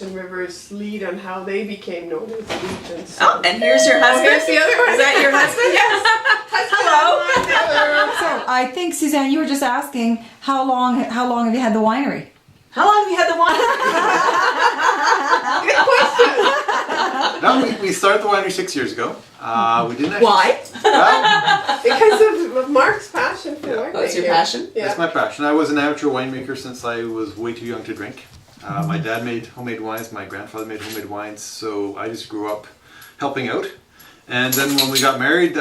Rivers lead on how they became known as regions. Oh, and here's your husband. Here's the other one. Is that your husband? Yes. Hello. So I think, Suzanne, you were just asking how long have you had the winery? How long have you had the wine? Good question. No, we started the winery 6 years ago. We didn't actually. Why? Well, Because of Mark's passion for winemaking. Oh, it's your passion? Yeah. that's my passion. I was an amateur winemaker since I was way too young to drink. My dad made homemade wines, my grandfather made homemade wines, so I just grew up helping out. And then when we got married,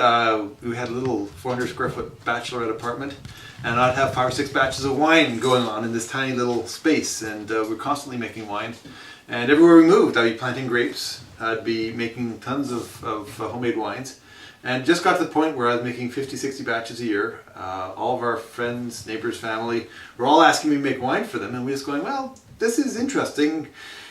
we had a little 400 square foot bachelorette apartment, and I'd have 5 or 6 batches of wine going on in this tiny little space, and we're constantly making wine. And everywhere we moved, I'd be planting grapes, I'd be making tons of homemade wines, and just got to the point where I was making 50, 60 batches a year. All of our friends, neighbors, family were all asking me to make wine for them, and we just going, well, this is interesting.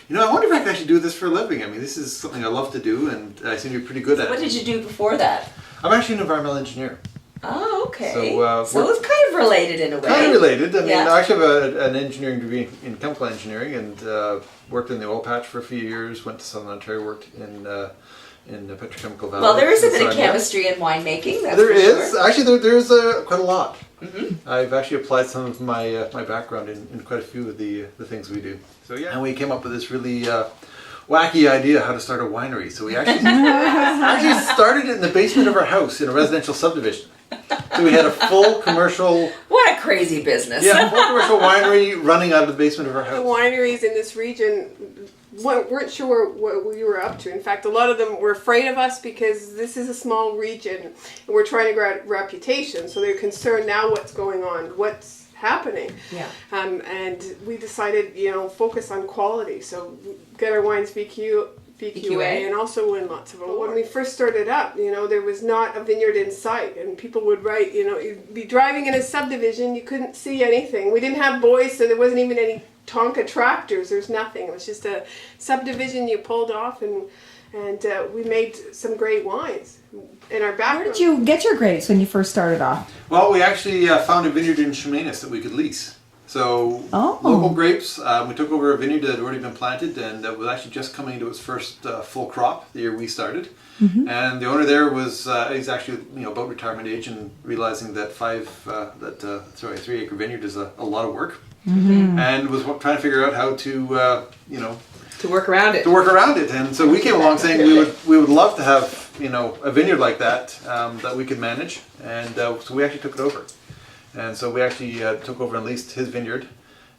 You know, I wonder if I can actually do this for a living. I mean, this is something I love to do, and I seem to be pretty good at it. What did you do before that? I'm actually an environmental engineer. Oh, okay. So, it's kind of related in a way. Kind of related. I mean, Yeah. I actually have an engineering degree in chemical engineering, and worked in the oil patch for a few years. Went to Southern Ontario, worked in the petrochemical valley. Well, there is a bit of Sarnia. chemistry in winemaking. That's There for is Sure. actually there's quite a lot. Mm-hmm. I've actually applied some of my my background in quite a few of the things we do. So yeah, and we came up with this really wacky idea how to start a winery. So we actually started it in the basement of our house in a residential subdivision. So we had a full commercial, What a crazy business. full commercial winery running out of the basement of our The house. wineries in this region weren't sure what we were up to. In fact, a lot of them were afraid of us because this is a small region and we're trying to grow a reputation. So they're concerned now what's going on, what's happening. Yeah. And we decided, focus on quality. So get our wines BQA BQA. and also win lots of awards. When we first started up, there was not a vineyard in sight, and people would write, you'd be driving in a subdivision, you couldn't see anything. We didn't have boys, so there wasn't even any Tonka tractors. There's nothing. It was just a subdivision you pulled off, and we made some great wines in our background. Where did you get your grapes when you first started off? Well, we actually found a vineyard in Chemainus that we could lease. So local grapes. We took over a vineyard that had already been planted, and that was actually just coming into its first full crop the year we started. Mm-hmm. And the owner there was he's actually about retirement age and realizing that 3 acre vineyard is a lot of work, and was trying to figure out how to To work around it. to work around it. And so we came along saying we would love to have a vineyard like that that we could manage, and so we actually took it over. And so we actually took over and leased his vineyard.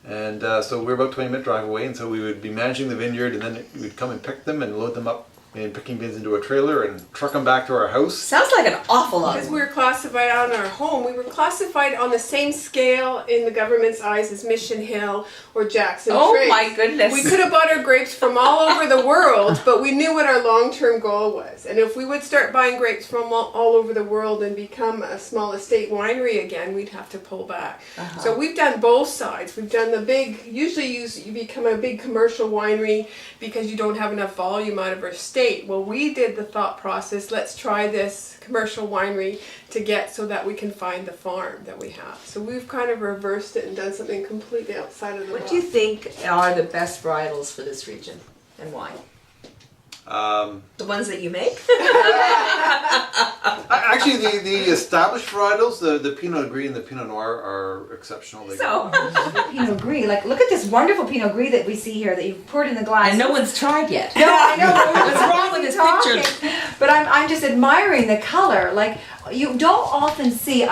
And so we're about 20-minute drive away, and so we would be managing the vineyard, and then we'd come and pick them and load them up in picking bins into a trailer and truck them back to our house. Sounds like an awful lot. Because we were classified on our home, we were classified on the same scale in the government's eyes as Mission Hill or Jackson Oh Trace. my goodness. We could have bought our grapes from all over the world, but we knew what our long-term goal was. And if we would start buying grapes from all over the world and become a small estate winery again, we'd have to pull back. Uh-huh. So we've done both sides. We've done the big, usually you become a big commercial winery because you don't have enough volume out of our state. Well, we did the thought process, let's try this commercial winery to get so that we can find the farm that we have. So we've kind of reversed it and done something completely outside of the What box. do you think are the best varietals for this region and why? The ones that you make? Actually, the established varietals, the Pinot Gris and the Pinot Noir, are exceptional. So, Pinot Gris. Like, look at this wonderful Pinot Gris that we see here that you've poured in the glass. and no one's tried yet. No, I know. What's wrong with this picture? But I'm just admiring the color. Like, you don't often see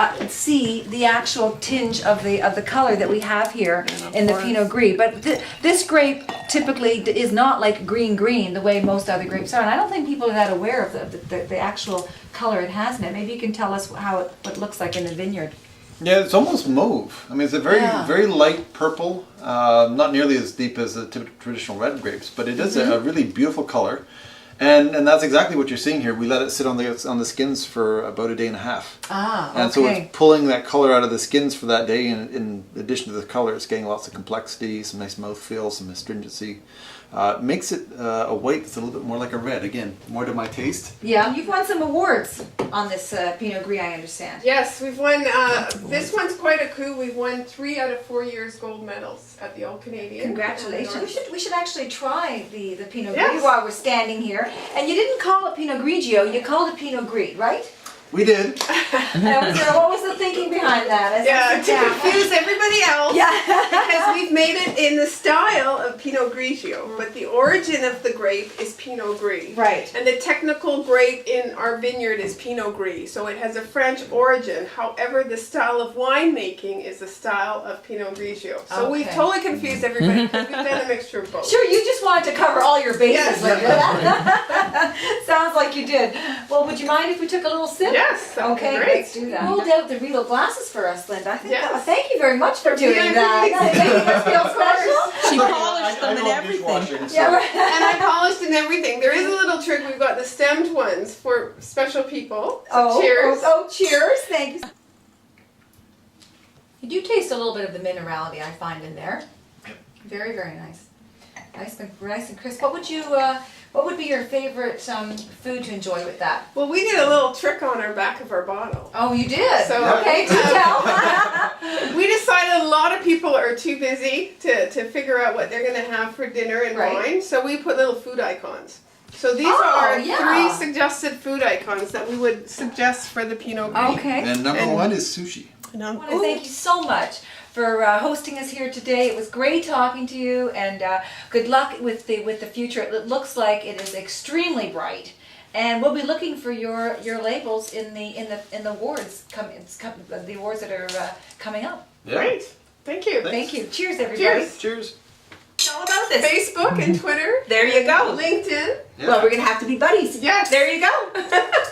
the actual tinge of the color that we have here in the Pinot Gris. But this grape typically is not like green the way most other grapes are. And I don't think people are that aware of the actual color it has in it. Maybe you can tell us what it looks like in the vineyard. Yeah, it's almost mauve. I mean, it's a very light purple, not nearly as deep as the traditional red grapes, but it is a really beautiful color. And that's exactly what you're seeing here. We let it sit on the skins for about a day and a half. Ah, okay. And so it's pulling that color out of the skins for that day, and in addition to the color, it's getting lots of complexity, some nice mouthfeel, some astringency. Makes it a white that's a little bit more like a red. Again, more to my taste. Yeah, you've won some awards on this Pinot Gris, I understand. Yes, we've won, this one's quite a coup. We've won 3 out of 4 years gold medals at the All Canadian. Congratulations. We should actually try the Pinot Yes. Gris while we're standing here. And you didn't call it Pinot Grigio, you called it Pinot Gris, right? We did. What was the thinking behind that? As I Yeah, sit to down? confuse everybody else. Yeah. Because we've made it in the style of Pinot Grigio, but the origin of the grape is Pinot Gris. Right. And the technical grape in our vineyard is Pinot Gris, so it has a French origin. However, the style of winemaking is the style of Pinot Grigio. So we've Okay. totally confused everybody because we've done a mixture of both. Sure, you just wanted to cover all your bases Yes. like that. Sounds like you did. Well, would you mind if we took a little sip? Yes, that would be Okay, great. let's do that. You pulled out the real glasses for us, Linda. I think Yes. thank you very much for doing being that. amazing. That made us feel special. She Look, polished I them and know everything. dishwashing, so- Yeah, right. And I polished and everything. There is a little trick. We've got the stemmed ones for special people. So cheers. Oh, cheers. Thank you. You do taste a little bit of the minerality I find in there. Very, very nice. Nice and crisp. What would be your favorite food to enjoy with that? Well, we did a little trick on our back of our bottle. Oh, you did? So, Okay, do tell. We decided a lot of people are too busy to figure out what they're going to have for dinner and Right. wine, so we put little food icons. So these Oh, are yeah. 3 suggested food icons that we would suggest for the Pinot Gris. Okay. And number And- 1 is sushi. And, I want to thank you so much for hosting us here today. It was great talking to you, and good luck with the future. It looks like it is extremely bright, and we'll be looking for your labels in the awards the awards that are coming up. Yeah. Great. Thank you. Thank you. Cheers, everybody. Cheers. Cheers. It's all about this. Facebook and Twitter. There you go. LinkedIn. Yeah. Well, we're gonna have to be buddies. Yes. There you go.